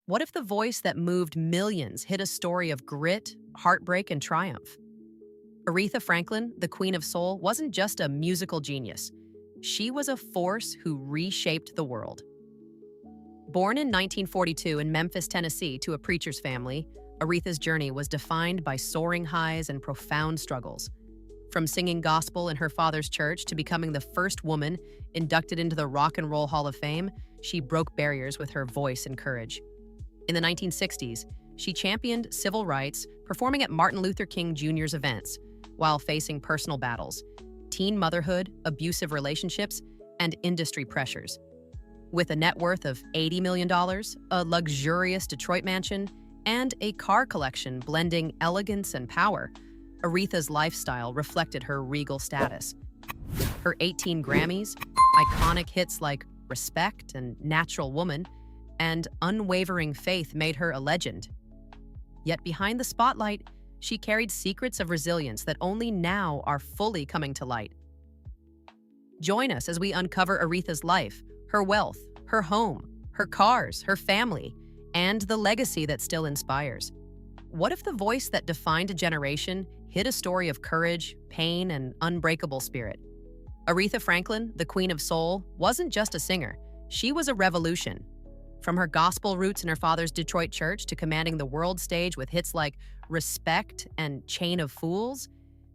What if the voice that moved millions hid a story of grit, heartbreak, and triumph? Aretha Franklin, the Queen of Soul, wasn't just a musical genius. She was a force who reshaped the world. Born in 1942 in Memphis, Tennessee, to a preacher's family, Aretha's journey was defined by soaring highs and profound struggles. From singing gospel in her father's church to becoming the first woman inducted into the Rock and Roll Hall of Fame, she broke barriers with her voice and courage. In the 1960s, she championed civil rights, performing at Martin Luther King Jr.'s events, while facing personal battles, teen motherhood, abusive relationships, and industry pressures. With a net worth of $80 million, a luxurious Detroit mansion, and a car collection blending elegance and power, Aretha's lifestyle reflected her regal status. Her 18 Grammys, iconic hits like Respect and Natural Woman, and unwavering faith made her a legend. Yet behind the spotlight, she carried secrets of resilience that only now are fully coming to light. Join us as we uncover Aretha's life, her wealth, her home, her cars, her family, and the legacy that still inspires. What if the voice that defined a generation hid a story of courage, pain, and unbreakable spirit? Aretha Franklin, the Queen of Soul, wasn't just a singer. She was a revolution. From her gospel roots in her father's Detroit church to commanding the world stage with hits like Respect and Chain of Fools,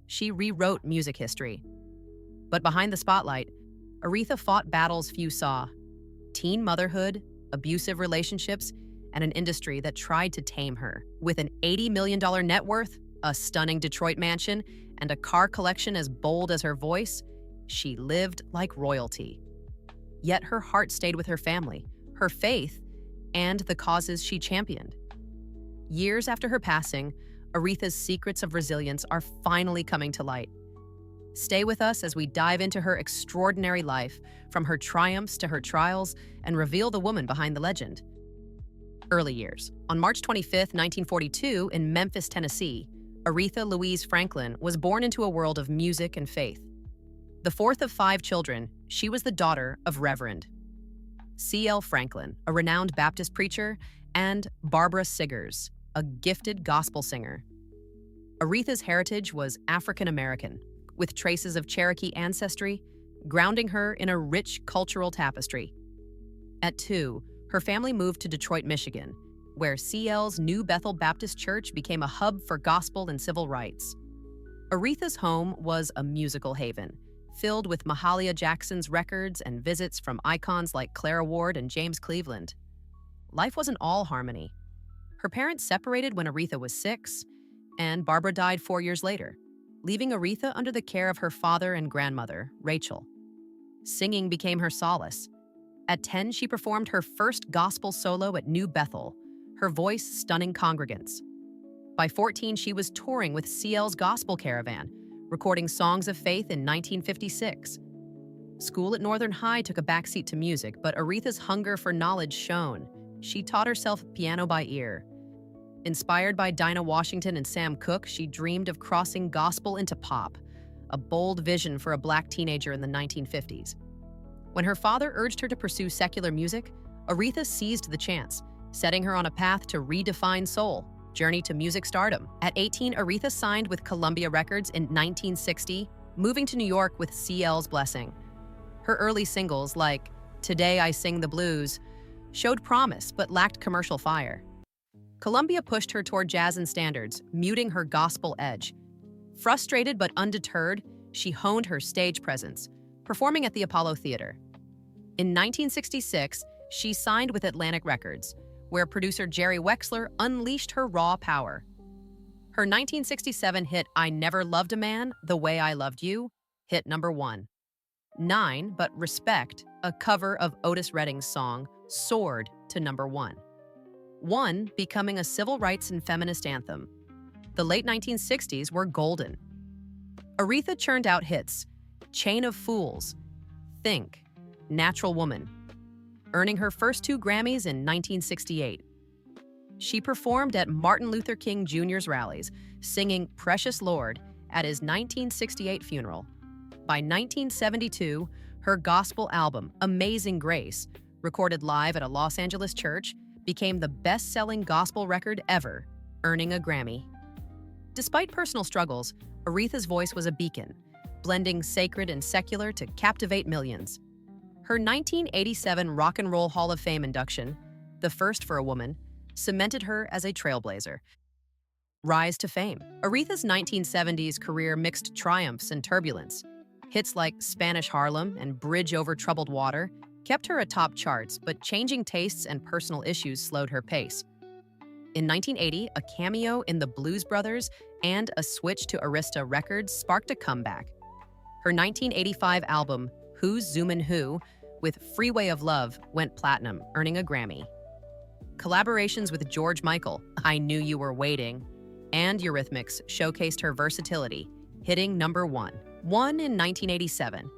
she rewrote music history. But behind the spotlight, Aretha fought battles few saw: teen motherhood, abusive relationships, and an industry that tried to tame her. With an $80 million net worth, a stunning Detroit mansion, and a car collection as bold as her voice, she lived like royalty. Yet her heart stayed with her family, her faith, and the causes she championed. Years after her passing, Aretha's secrets of resilience are finally coming to light. Stay with us as we dive into her extraordinary life, from her triumphs to her trials, and reveal the woman behind the legend. Early years. On March 25, 1942, in Memphis, Tennessee, Aretha Louise Franklin was born into a world of music and faith. The fourth of 5 children, she was the daughter of Reverend C.L. Franklin, a renowned Baptist preacher, and Barbara Siggers, a gifted gospel singer. Aretha's heritage was African American, with traces of Cherokee ancestry, grounding her in a rich cultural tapestry. At 2, her family moved to Detroit, Michigan, where CL's New Bethel Baptist Church became a hub for gospel and civil rights. Aretha's home was a musical haven, filled with Mahalia Jackson's records and visits from icons like Clara Ward and James Cleveland. Life wasn't all harmony. Her parents separated when Aretha was 6, and Barbara died 4 years later, leaving Aretha under the care of her father and grandmother, Rachel. Singing became her solace. At 10, she performed her first gospel solo at New Bethel, her voice stunning congregants. By 14, she was touring with CL's Gospel Caravan, recording songs of faith in 1956. School at Northern High took a backseat to music, but Aretha's hunger for knowledge shone. She taught herself piano by ear. Inspired by Dinah Washington and Sam Cooke, she dreamed of crossing gospel into pop, a bold vision for a Black teenager in the 1950s. When her father urged her to pursue secular music, Aretha seized the chance, setting her on a path to redefine soul, journey to music stardom. At 18, Aretha signed with Columbia Records in 1960, moving to New York with CL's blessing. Her early singles, like Today I Sing the Blues, showed promise but lacked commercial fire. Columbia pushed her toward jazz and standards, muting her gospel edge. Frustrated but undeterred, she honed her stage presence, performing at the Apollo Theater. In 1966, she signed with Atlantic Records, where producer Jerry Wexler unleashed her raw power. Her 1967 hit I Never Loved a Man the Way I Loved You hit number 1. 9, but Respect, a cover of Otis Redding's song, soared to number 1. 1, becoming a civil rights and feminist anthem. The late 1960s were golden. Aretha churned out hits: Chain of Fools, Think, Natural Woman, earning her first 2 Grammys in 1968. She performed at Martin Luther King Jr.'s rallies, singing Precious Lord at his 1968 funeral. By 1972, her gospel album, Amazing Grace, recorded live at a Los Angeles church, became the best-selling gospel record ever, earning a Grammy. Despite personal struggles, Aretha's voice was a beacon, blending sacred and secular to captivate millions. Her 1987 Rock and Roll Hall of Fame induction, the first for a woman, cemented her as a trailblazer. Rise to fame. Aretha's 1970s career mixed triumphs and turbulence. Hits like Spanish Harlem and Bridge Over Troubled Water kept her atop charts, but changing tastes and personal issues slowed her pace. In 1980, a cameo in the Blues Brothers and a switch to Arista Records sparked a comeback. Her 1985 album, Who's Zoomin' Who, with Freeway of Love, went platinum, earning a Grammy. Collaborations with George Michael, I Knew You Were Waiting, and Eurythmics showcased her versatility, hitting number one in 1987.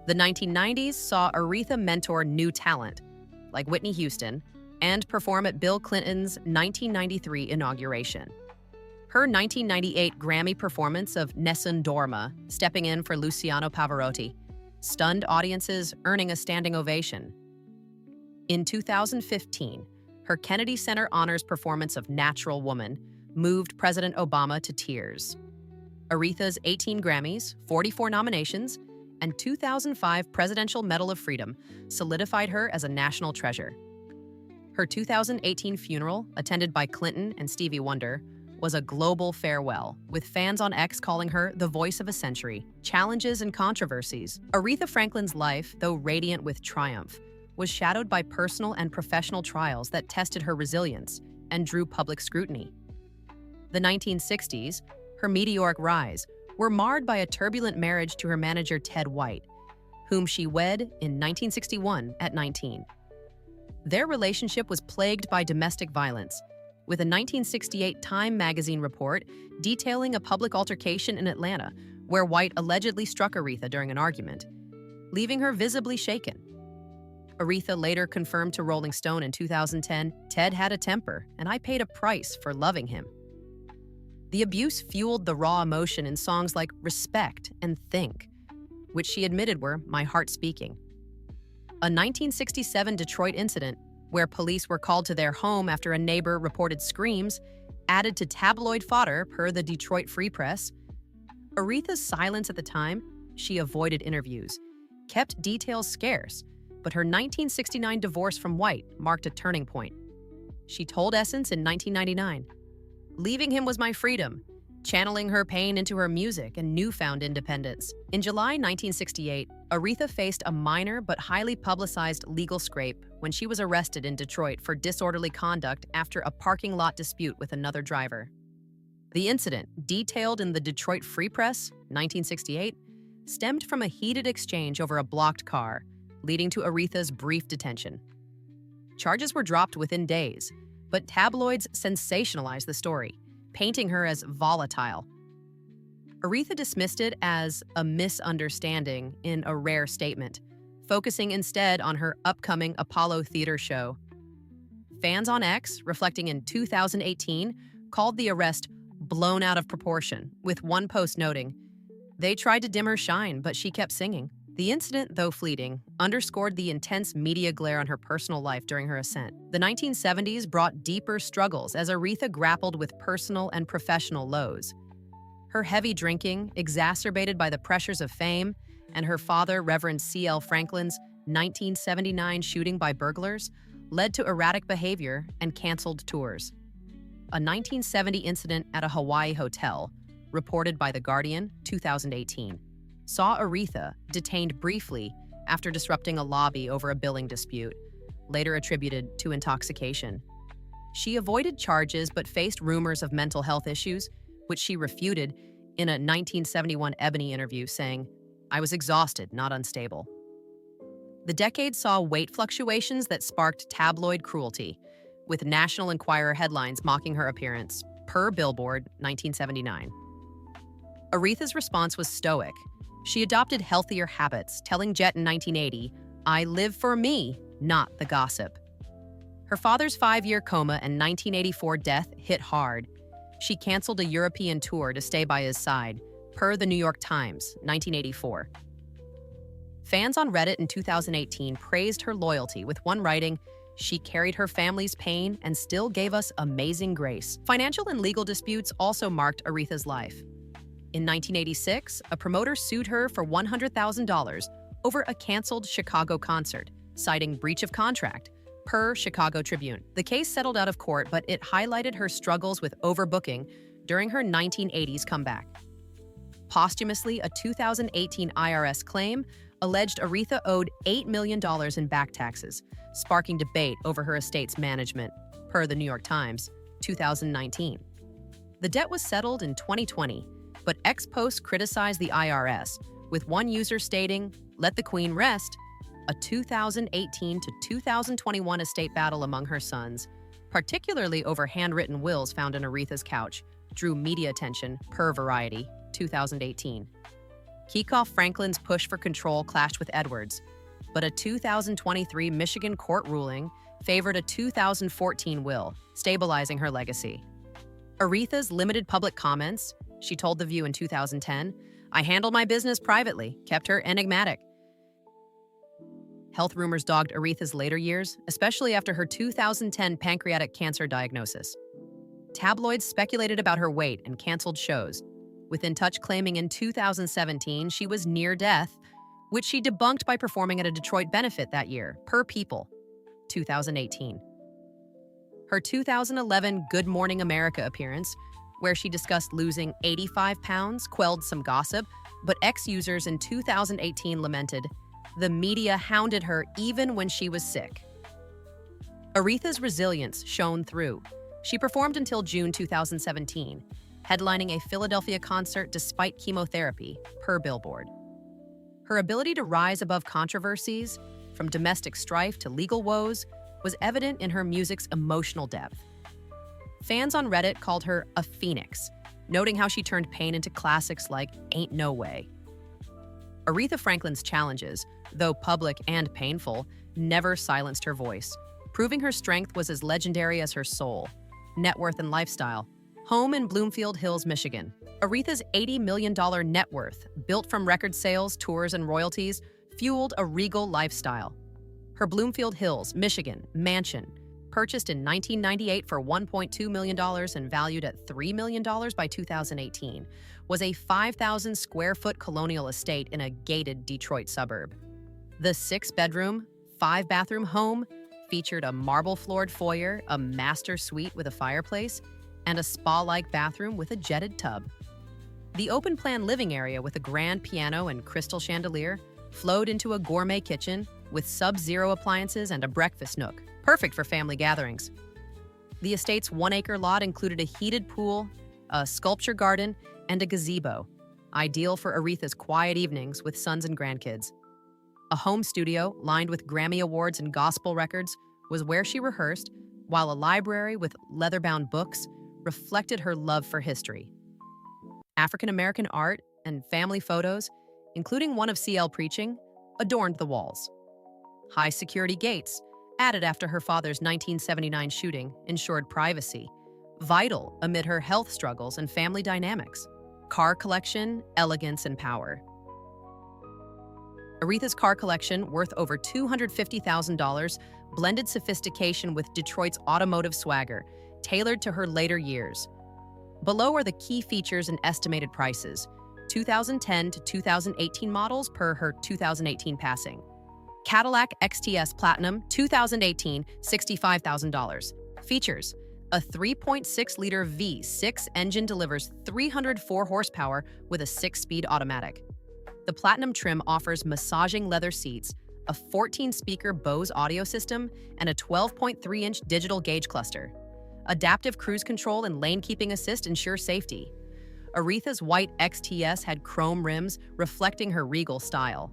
The 1990s saw Aretha mentor new talent, like Whitney Houston, and perform at Bill Clinton's 1993 inauguration. Her 1998 Grammy performance of Nessun Dorma, stepping in for Luciano Pavarotti, stunned audiences, earning a standing ovation. In 2015, her Kennedy Center Honors performance of Natural Woman moved President Obama to tears. Aretha's 18 Grammys, 44 nominations, and 2005 Presidential Medal of Freedom solidified her as a national treasure. Her 2018 funeral, attended by Clinton and Stevie Wonder, was a global farewell, with fans on X calling her the voice of a century. Challenges and controversies. Aretha Franklin's life, though radiant with triumph, was shadowed by personal and professional trials that tested her resilience and drew public scrutiny. The 1960s, her meteoric rise, were marred by a turbulent marriage to her manager Ted White, whom she wed in 1961 at 19. Their relationship was plagued by domestic violence, with a 1968 Time magazine report detailing a public altercation in Atlanta where White allegedly struck Aretha during an argument, leaving her visibly shaken. Aretha later confirmed to Rolling Stone in 2010, "Ted had a temper, and I paid a price for loving him." The abuse fueled the raw emotion in songs like Respect and Think, which she admitted were my heart speaking. A 1967 Detroit incident, where police were called to their home after a neighbor reported screams, added to tabloid fodder per the Detroit Free Press. Aretha's silence at the time, she avoided interviews, kept details scarce, but her 1969 divorce from White marked a turning point. She told Essence in 1999, "Leaving him was my freedom," channeling her pain into her music and newfound independence. In July 1968, Aretha faced a minor but highly publicized legal scrape when she was arrested in Detroit for disorderly conduct after a parking lot dispute with another driver. The incident, detailed in the Detroit Free Press, 1968, stemmed from a heated exchange over a blocked car, leading to Aretha's brief detention. Charges were dropped within days, but tabloids sensationalized the story, painting her as volatile. Aretha dismissed it as a misunderstanding in a rare statement, focusing instead on her upcoming Apollo Theater show. Fans on X, reflecting in 2018, called the arrest blown out of proportion, with one post noting, "They tried to dim her shine, but she kept singing." The incident, though fleeting, underscored the intense media glare on her personal life during her ascent. The 1970s brought deeper struggles as Aretha grappled with personal and professional lows. Her heavy drinking, exacerbated by the pressures of fame, and her father, Reverend C.L. Franklin's 1979 shooting by burglars, led to erratic behavior and canceled tours. A 1970 incident at a Hawaii hotel, reported by The Guardian, 2018, saw Aretha detained briefly after disrupting a lobby over a billing dispute, later attributed to intoxication. She avoided charges but faced rumors of mental health issues, which she refuted in a 1971 Ebony interview, saying, "I was exhausted, not unstable." The decade saw weight fluctuations that sparked tabloid cruelty, with National Enquirer headlines mocking her appearance, per Billboard, 1979. Aretha's response was stoic. She adopted healthier habits, telling Jet in 1980, "I live for me, not the gossip." Her father's 5-year coma and 1984 death hit hard. She canceled a European tour to stay by his side, per the New York Times, 1984. Fans on Reddit in 2018 praised her loyalty, with one writing, She carried her family's pain and still gave us amazing grace. Financial and legal disputes also marked Aretha's life. In 1986, a promoter sued her for $100,000 over a canceled Chicago concert, citing breach of contract, per Chicago Tribune. The case settled out of court, but it highlighted her struggles with overbooking during her 1980s comeback. Posthumously, a 2018 IRS claim alleged Aretha owed $8 million in back taxes, sparking debate over her estate's management, per the New York Times, 2019. The debt was settled in 2020, but ex-post criticized the IRS, with one user stating, "Let the Queen rest." A 2018 to 2021 estate battle among her sons, particularly over handwritten wills found in Aretha's couch, drew media attention, per Variety, 2018. Aretha Franklin's push for control clashed with Edwards, but a 2023 Michigan court ruling favored a 2014 will, stabilizing her legacy. Aretha's limited public comments, she told The View in 2010, "I handle my business privately," kept her enigmatic. Health rumors dogged Aretha's later years, especially after her 2010 pancreatic cancer diagnosis. Tabloids speculated about her weight and canceled shows, with In Touch claiming in 2017 she was near death, which she debunked by performing at a Detroit benefit that year, per People, 2018. Her 2011 Good Morning America appearance, where she discussed losing 85 pounds, quelled some gossip, but ex-users in 2018 lamented, "The media hounded her even when she was sick." Aretha's resilience shone through. She performed until June 2017, headlining a Philadelphia concert despite chemotherapy, per Billboard. Her ability to rise above controversies, from domestic strife to legal woes, was evident in her music's emotional depth. Fans on Reddit called her a phoenix, noting how she turned pain into classics like Ain't No Way. Aretha Franklin's challenges, though public and painful, never silenced her voice, proving her strength was as legendary as her soul, net worth, and lifestyle. Home in Bloomfield Hills, Michigan. Aretha's $80 million net worth, built from record sales, tours, and royalties, fueled a regal lifestyle. Her Bloomfield Hills, Michigan, mansion, purchased in 1998 for $1.2 million and valued at $3 million by 2018, was a 5,000-square-foot colonial estate in a gated Detroit suburb. The 6-bedroom, 5-bathroom home featured a marble-floored foyer, a master suite with a fireplace, and a spa-like bathroom with a jetted tub. The open-plan living area with a grand piano and crystal chandelier flowed into a gourmet kitchen with sub-zero appliances and a breakfast nook, perfect for family gatherings. The estate's 1-acre lot included a heated pool, a sculpture garden, and a gazebo, ideal for Aretha's quiet evenings with sons and grandkids. A home studio lined with Grammy Awards and gospel records was where she rehearsed, while a library with leather-bound books reflected her love for history. African-American art and family photos, including one of CL preaching, adorned the walls. High-security gates, added after her father's 1979 shooting, ensured privacy, vital amid her health struggles and family dynamics. Car collection, elegance, and power. Aretha's car collection, worth over $250,000, blended sophistication with Detroit's automotive swagger, tailored to her later years. Below are the key features and estimated prices, 2010 to 2018 models per her 2018 passing. Cadillac XTS Platinum, 2018, $65,000. Features: a 3.6-liter V6 engine delivers 304 horsepower with a 6-speed automatic. The Platinum trim offers massaging leather seats, a 14-speaker Bose audio system, and a 12.3-inch digital gauge cluster. Adaptive cruise control and lane keeping assist ensure safety. Aretha's white XTS had chrome rims, reflecting her regal style.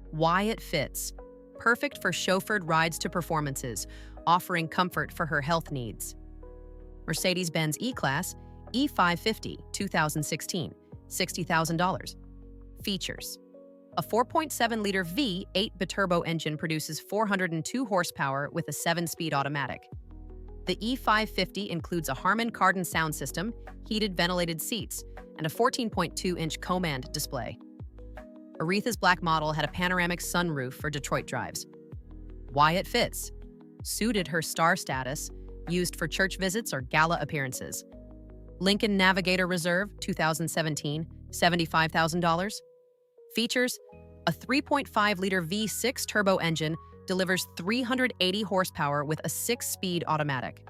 Why it fits. Perfect for chauffeured rides to performances, offering comfort for her health needs. Mercedes-Benz E-Class, E550, 2016, $60,000. Features: a 4.7-liter V8 biturbo engine produces 402 horsepower with a 7-speed automatic. The E550 includes a Harman Kardon sound system, heated ventilated seats, and a 14.2-inch Command display. Aretha's black model had a panoramic sunroof for Detroit drives. Why it fits. suited her star status, used for church visits or gala appearances. Lincoln Navigator Reserve, 2017, $75,000. Features: a 3.5-liter V6 turbo engine delivers 380 horsepower with a 6-speed automatic.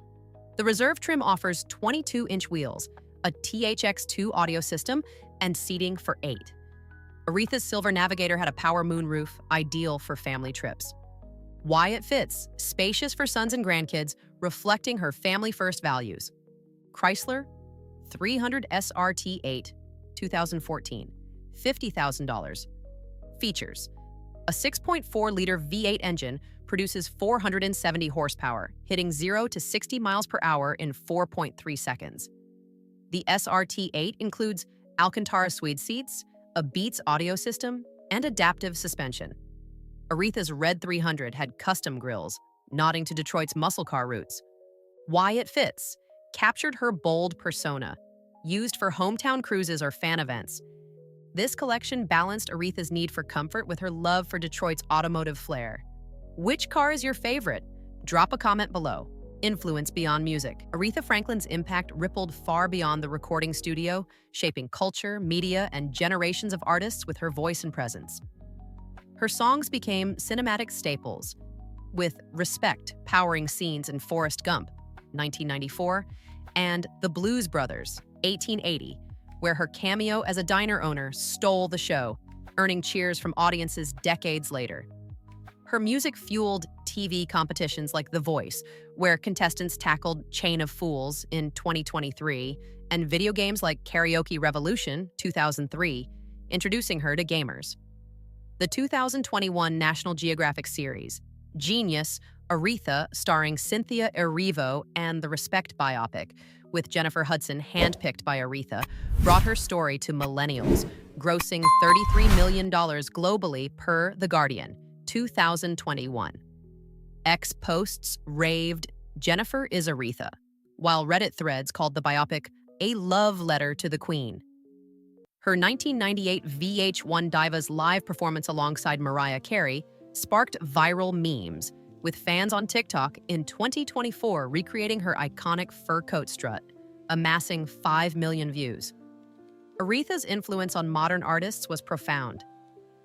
The Reserve trim offers 22-inch wheels, a THX2 audio system, and seating for 8. Aretha's Silver Navigator had a power moonroof, ideal for family trips. Why it fits: spacious for sons and grandkids, reflecting her family-first values. Chrysler 300 SRT8, 2014, $50,000. Features: a 6.4-liter V8 engine produces 470 horsepower, hitting 0 to 60 miles per hour in 4.3 seconds. The SRT8 includes Alcantara suede seats, a Beats audio system, and adaptive suspension. Aretha's Red 300 had custom grills, nodding to Detroit's muscle car roots. Why it fits: captured her bold persona, used for hometown cruises or fan events. This collection balanced Aretha's need for comfort with her love for Detroit's automotive flair. Which car is your favorite? Drop a comment below. Influence beyond music. Aretha Franklin's impact rippled far beyond the recording studio, shaping culture, media, and generations of artists with her voice and presence. Her songs became cinematic staples, with Respect powering scenes in Forrest Gump, 1994, and The Blues Brothers, 1880, where her cameo as a diner owner stole the show, earning cheers from audiences decades later. Her music fueled TV competitions like The Voice, where contestants tackled Chain of Fools in 2023, and video games like Karaoke Revolution, 2003, introducing her to gamers. The 2021 National Geographic series, Genius, Aretha, starring Cynthia Erivo, and the Respect biopic, with Jennifer Hudson handpicked by Aretha, brought her story to millennials, grossing $33 million globally per The Guardian, 2021. X posts raved, "Jennifer is Aretha," while Reddit threads called the biopic a love letter to the Queen. Her 1998 VH1 Divas live performance alongside Mariah Carey sparked viral memes, with fans on TikTok in 2024 recreating her iconic fur coat strut, amassing 5 million views. Aretha's influence on modern artists was profound.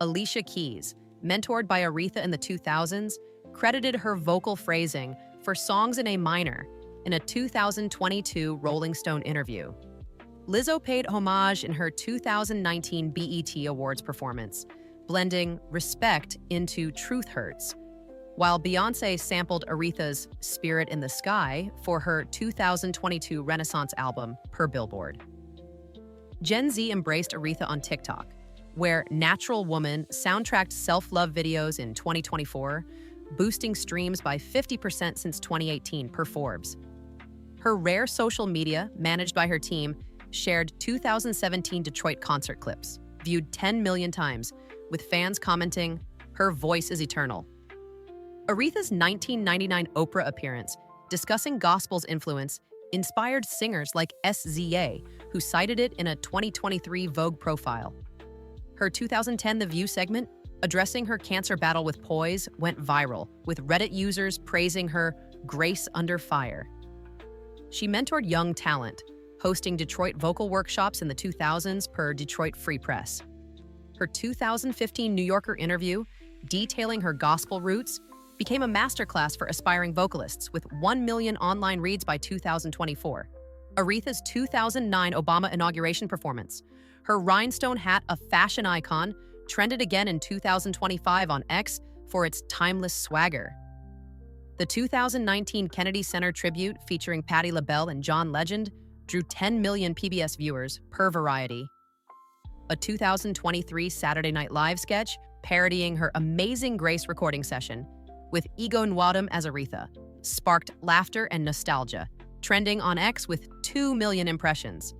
Alicia Keys, mentored by Aretha in the 2000s, credited her vocal phrasing for songs in A minor in a 2022 Rolling Stone interview. Lizzo paid homage in her 2019 BET Awards performance, blending Respect into Truth Hurts, while Beyoncé sampled Aretha's Spirit in the Sky for her 2022 Renaissance album, per Billboard. Gen Z embraced Aretha on TikTok, where Natural Woman soundtracked self-love videos in 2024, boosting streams by 50% since 2018 per Forbes. Her Rare social media, managed by her team, shared 2017 Detroit concert clips, viewed 10 million times, with fans commenting, "Her voice is eternal." Aretha's 1999 Oprah appearance, discussing gospel's influence, inspired singers like SZA, who cited it in a 2023 Vogue profile. Her 2010 The View segment, addressing her cancer battle with poise, went viral, with Reddit users praising her grace under fire. She mentored young talent, hosting Detroit vocal workshops in the 2000s per Detroit Free Press. Her 2015 New Yorker interview, detailing her gospel roots, became a masterclass for aspiring vocalists, with 1 million online reads by 2024. Aretha's 2009 Obama inauguration performance, her rhinestone hat, a fashion icon, trended again in 2025 on X for its timeless swagger. The 2019 Kennedy Center tribute, featuring Patti LaBelle and John Legend, drew 10 million PBS viewers per Variety. A 2023 Saturday Night Live sketch, parodying her Amazing Grace recording session, with Ego Nwadum as Aretha, sparked laughter and nostalgia, trending on X with 2 million impressions.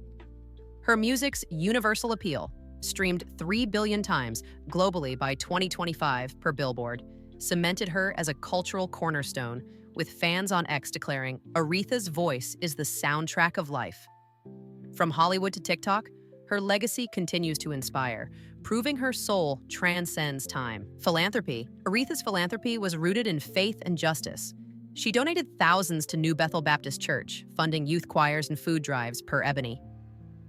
Her music's universal appeal, streamed 3 billion times globally by 2025 per Billboard, cemented her as a cultural cornerstone, with fans on X declaring, "Aretha's voice is the soundtrack of life." From Hollywood to TikTok, her legacy continues to inspire, proving her soul transcends time. Philanthropy. Aretha's philanthropy was rooted in faith and justice. She donated thousands to New Bethel Baptist Church, funding youth choirs and food drives per Ebony.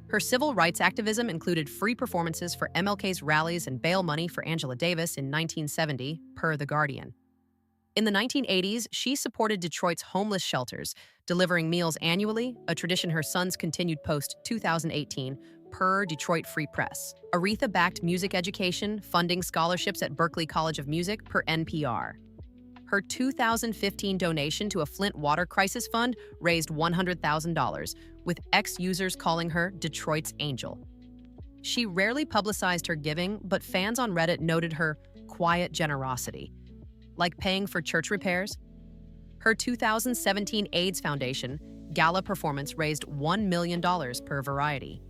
Her civil rights activism included free performances for MLK's rallies and bail money for Angela Davis in 1970, per The Guardian. In the 1980s, she supported Detroit's homeless shelters, delivering meals annually, a tradition her sons continued post-2018, per Detroit Free Press. Aretha backed music education, funding scholarships at Berklee College of Music, per NPR. Her 2015 donation to a Flint water crisis fund raised $100,000, with ex-users calling her Detroit's angel. She rarely publicized her giving, but fans on Reddit noted her quiet generosity, like paying for church repairs. Her 2017 AIDS Foundation gala performance raised $1 million per Variety.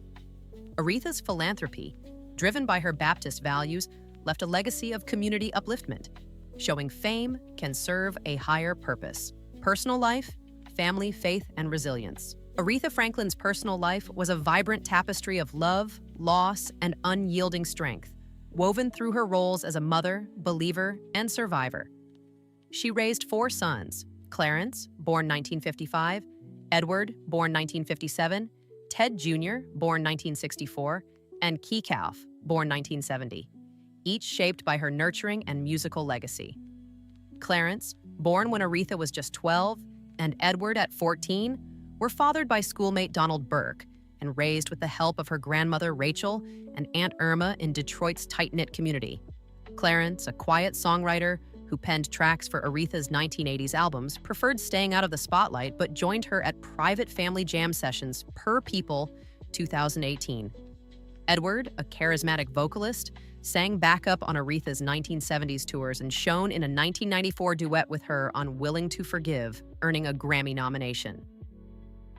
Aretha's philanthropy, driven by her Baptist values, left a legacy of community upliftment, showing fame can serve a higher purpose. Personal life, family, faith, and resilience. Aretha Franklin's personal life was a vibrant tapestry of love, loss, and unyielding strength, woven through her roles as a mother, believer, and survivor. She raised 4 sons: Clarence, born 1955, Edward, born 1957, Ted Jr., born 1964, and Keekauff, born 1970, each shaped by her nurturing and musical legacy. Clarence, born when Aretha was just 12, and Edward at 14, were fathered by schoolmate Donald Burke and raised with the help of her grandmother Rachel and Aunt Irma in Detroit's tight-knit community. Clarence, a quiet songwriter who penned tracks for Aretha's 1980s albums, preferred staying out of the spotlight but joined her at private family jam sessions per People 2018. Edward, a charismatic vocalist, sang backup on Aretha's 1970s tours and shone in a 1994 duet with her on Willing to Forgive, earning a Grammy nomination.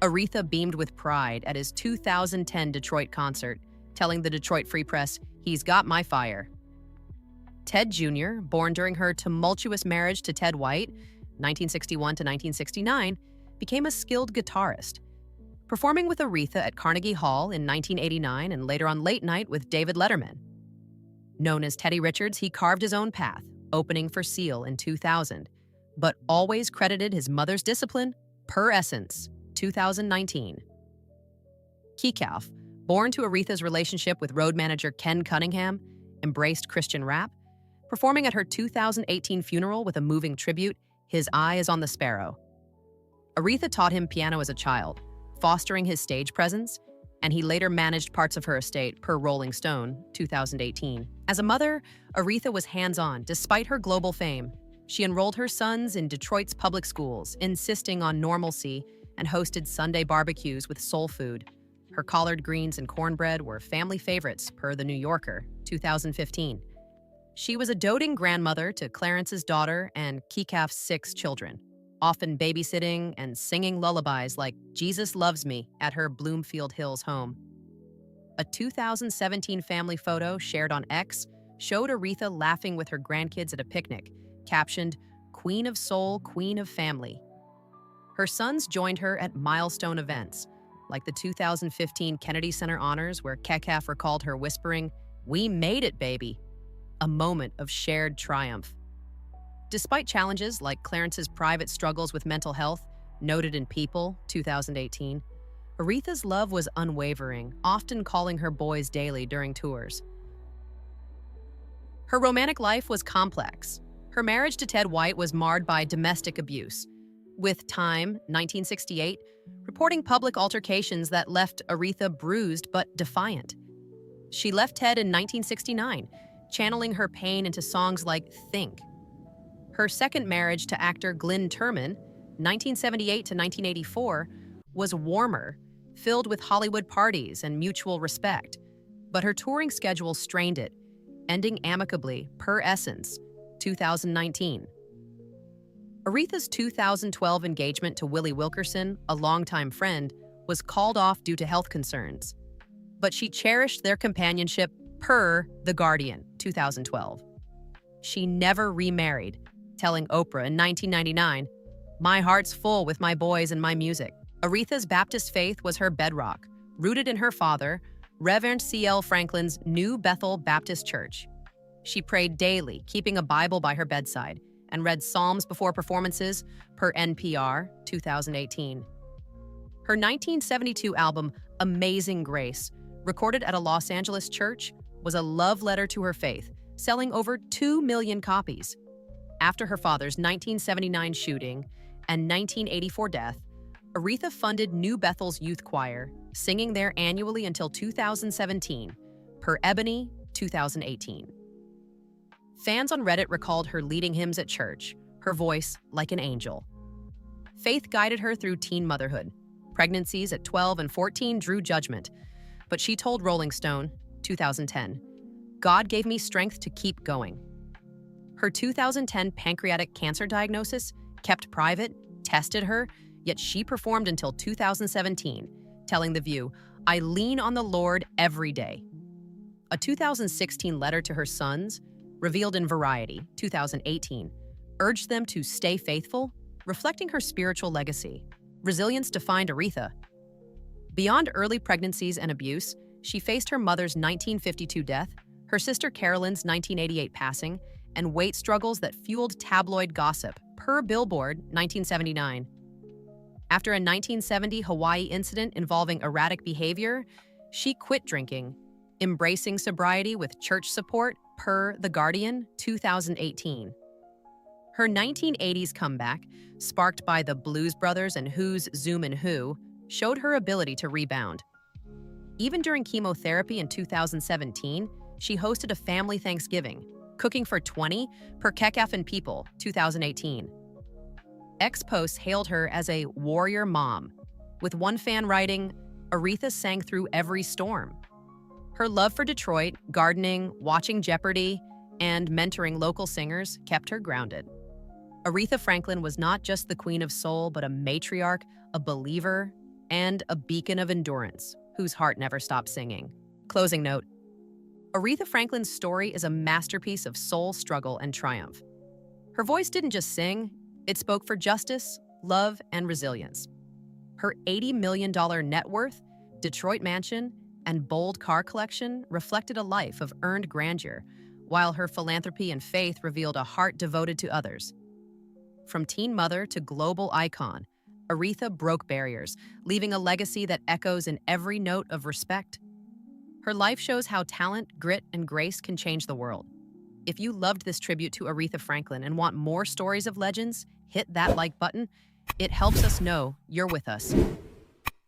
Aretha beamed with pride at his 2010 Detroit concert, telling the Detroit Free Press, "He's got my fire." Ted Jr., born during her tumultuous marriage to Ted White, 1961 to 1969, became a skilled guitarist, performing with Aretha at Carnegie Hall in 1989 and later on Late Night with David Letterman. Known as Teddy Richards, he carved his own path, opening for Seal in 2000, but always credited his mother's discipline, per Essence, 2019. Keekauff, born to Aretha's relationship with road manager Ken Cunningham, embraced Christian rap, performing at her 2018 funeral with a moving tribute, His Eye is on the Sparrow. Aretha taught him piano as a child, fostering his stage presence, and he later managed parts of her estate, per Rolling Stone, 2018. As a mother, Aretha was hands-on despite her global fame. She enrolled her sons in Detroit's public schools, insisting on normalcy, and hosted Sunday barbecues with soul food. Her collard greens and cornbread were family favorites, per The New Yorker, 2015. She was a doting grandmother to Clarence's daughter and Keekauff's 6 children, often babysitting and singing lullabies like Jesus Loves Me at her Bloomfield Hills home. A 2017 family photo shared on X showed Aretha laughing with her grandkids at a picnic, captioned, "Queen of Soul, Queen of Family." Her sons joined her at milestone events, like the 2015 Kennedy Center Honors, where Keekauff recalled her whispering, "We made it, baby," a moment of shared triumph. Despite challenges like Clarence's private struggles with mental health, noted in People, 2018, Aretha's love was unwavering, often calling her boys daily during tours. Her romantic life was complex. Her marriage to Ted White was marred by domestic abuse, with Time, 1968, reporting public altercations that left Aretha bruised but defiant. She left Ted in 1969, channeling her pain into songs like Think. Her second marriage to actor Glynn Turman, 1978 to 1984, was warmer, filled with Hollywood parties and mutual respect, but her touring schedule strained it, ending amicably, per Essence, 2019. Aretha's 2012 engagement to Willie Wilkerson, a longtime friend, was called off due to health concerns, but she cherished their companionship, per The Guardian, 2012. She never remarried, telling Oprah in 1999, "My heart's full with my boys and my music." Aretha's Baptist faith was her bedrock, rooted in her father, Reverend C.L. Franklin's New Bethel Baptist Church. She prayed daily, keeping a Bible by her bedside, and read psalms before performances, per NPR 2018. Her 1972 album, Amazing Grace, recorded at a Los Angeles church, was a love letter to her faith, selling over 2 million copies. After her father's 1979 shooting and 1984 death, Aretha funded New Bethel's youth choir, singing there annually until 2017, per Ebony 2018. Fans on Reddit recalled her leading hymns at church, her voice like an angel. Faith guided her through teen motherhood. Pregnancies at 12 and 14 drew judgment, but she told Rolling Stone, 2010, "God gave me strength to keep going." Her 2010 pancreatic cancer diagnosis, kept private, tested her, yet she performed until 2017, telling The View, "I lean on the Lord every day." A 2016 letter to her sons, revealed in Variety, 2018, urged them to stay faithful, reflecting her spiritual legacy. Resilience defined Aretha. Beyond early pregnancies and abuse, she faced her mother's 1952 death, her sister Carolyn's 1988 passing, and weight struggles that fueled tabloid gossip, per Billboard 1979. After a 1970 Hawaii incident involving erratic behavior, she quit drinking, embracing sobriety with church support, per The Guardian 2018. Her 1980s comeback, sparked by the Blues Brothers and Who's Zoom and Who, showed her ability to rebound. Even during chemotherapy in 2017, she hosted a family Thanksgiving, cooking for 20 per Kekafin people, 2018. Ex-posts hailed her as a warrior mom, with one fan writing, "Aretha sang through every storm." Her love for Detroit, gardening, watching Jeopardy, and mentoring local singers kept her grounded. Aretha Franklin was not just the queen of soul, but a matriarch, a believer, and a beacon of endurance, whose heart never stopped singing. Closing note: Aretha Franklin's story is a masterpiece of soul struggle and triumph. Her voice didn't just sing, it spoke for justice, love, and resilience. Her $80 million net worth, Detroit mansion, and bold car collection reflected a life of earned grandeur, while her philanthropy and faith revealed a heart devoted to others. From teen mother to global icon, Aretha broke barriers, leaving a legacy that echoes in every note of respect. Her life shows how talent, grit, and grace can change the world. If you loved this tribute to Aretha Franklin and want more stories of legends, hit that like button. It helps us know you're with us.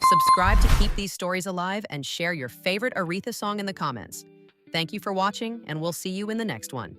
Subscribe to keep these stories alive and share your favorite Aretha song in the comments. Thank you for watching, and we'll see you in the next one.